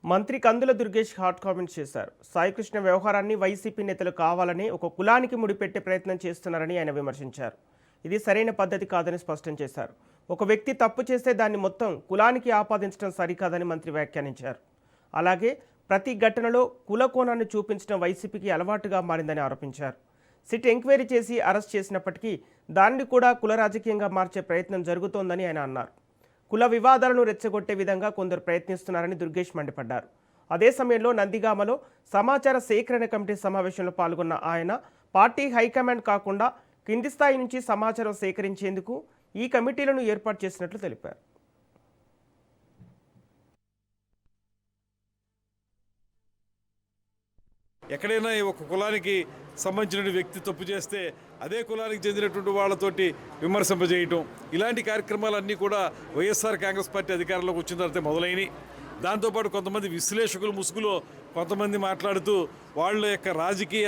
మంత్రి కందుల Durgesh hot comments చేశారు. సాయికృష్ణ వ్యవహారాన్ని వైసీపీ నేతలు కావాలని ఒక కులానికి ముడిపెట్టే ప్రయత్నం చేస్తున్నారని ఆయన విమర్శించారు. ఇది సరైన పద్ధతి కాదని స్పష్టం చేశారు. ఒక వ్యక్తి తప్పు చేస్తే దాన్ని మొత్తం కులానికి ఆపాదించడం సరికాదని మంత్రి వ్యాఖ్యానించారు. అలాగే ప్రతి ఘటనలో కుల కోణాన్ని చూపించడం వైసీపీకి అలవాటుగా మారిందని ఆరోపించారు. సిట్ ఎంక్వైరీ చేసి అరెస్ట్ చేసినప్పటికీ దాన్ని కూడా కుల రాజకీయంగా మార్చే ప్రయత్నం జరుగుతోందని ఆయన అన్నారు. కుల వివాదాలను రెచ్చగొట్టే విధంగా కొందరు ప్రయత్నిస్తున్నారని దుర్గేష్ మండిపడ్డారు. అదే సమయంలో నందిగామలో సమాచార సేకరణ కమిటీ సమావేశంలో పాల్గొన్న ఆయన పార్టీ హైకమాండ్ కాకుండా కింది స్థాయి నుంచి సమాచారం సేకరించేందుకు ఈ కమిటీలను ఏర్పాటు చేసినట్లు తెలిపారు. ఎక్కడైనా ఒక కులానికి సంబంధించిన వ్యక్తి తప్పు చేస్తే అదే కులానికి చెందినటువంటి వాళ్ళతోటి విమర్శింపజేయటం, ఇలాంటి కార్యక్రమాలన్నీ కూడా వైఎస్ఆర్ కాంగ్రెస్ పార్టీ అధికారంలోకి వచ్చిన తర్వాత మొదలైనవి. దాంతోపాటు కొంతమంది విశ్లేషకులు ముసుగులో కొంతమంది మాట్లాడుతూ వాళ్ళ యొక్క రాజకీయ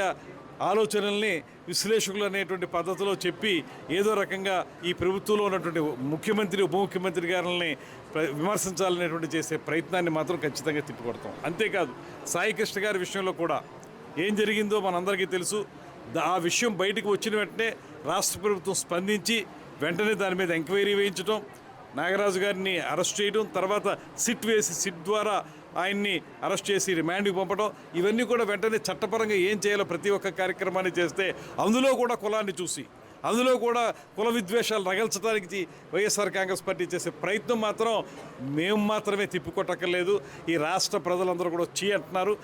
ఆలోచనల్ని విశ్లేషకులు అనేటువంటి పద్ధతిలో చెప్పి ఏదో రకంగా ఈ ప్రభుత్వంలో ఉన్నటువంటి ముఖ్యమంత్రి ఉప ముఖ్యమంత్రి గారిని విమర్శించాలనేటువంటి చేసే ప్రయత్నాన్ని మాత్రం ఖచ్చితంగా తిప్పికొడతాం. అంతేకాదు సాయికృష్ణ గారి విషయంలో కూడా ఏం జరిగిందో మనందరికీ తెలుసు. ఆ విషయం బయటకు వచ్చిన వెంటనే రాష్ట్ర ప్రభుత్వం స్పందించి వెంటనే దాని మీద ఎంక్వైరీ వేయించడం, నాగరాజు గారిని అరెస్ట్ చేయడం, తర్వాత సిట్ వేసి సిట్ ద్వారా ఆయన్ని అరెస్ట్ చేసి రిమాండ్కి పంపడం, ఇవన్నీ కూడా వెంటనే చట్టపరంగా ఏం చేయాలో ప్రతి ఒక్క కార్యక్రమాన్ని చేస్తే అందులో కూడా కులాన్ని చూసి అందులో కూడా కుల విద్వేషాలు రగల్చడానికి వైఎస్ఆర్ కాంగ్రెస్ పార్టీ చేసే ప్రయత్నం మాత్రం మేము మాత్రమే తిప్పికొట్టక్కర్లేదు. ఈ రాష్ట్ర ప్రజలందరూ కూడా చీ అంటున్నారు.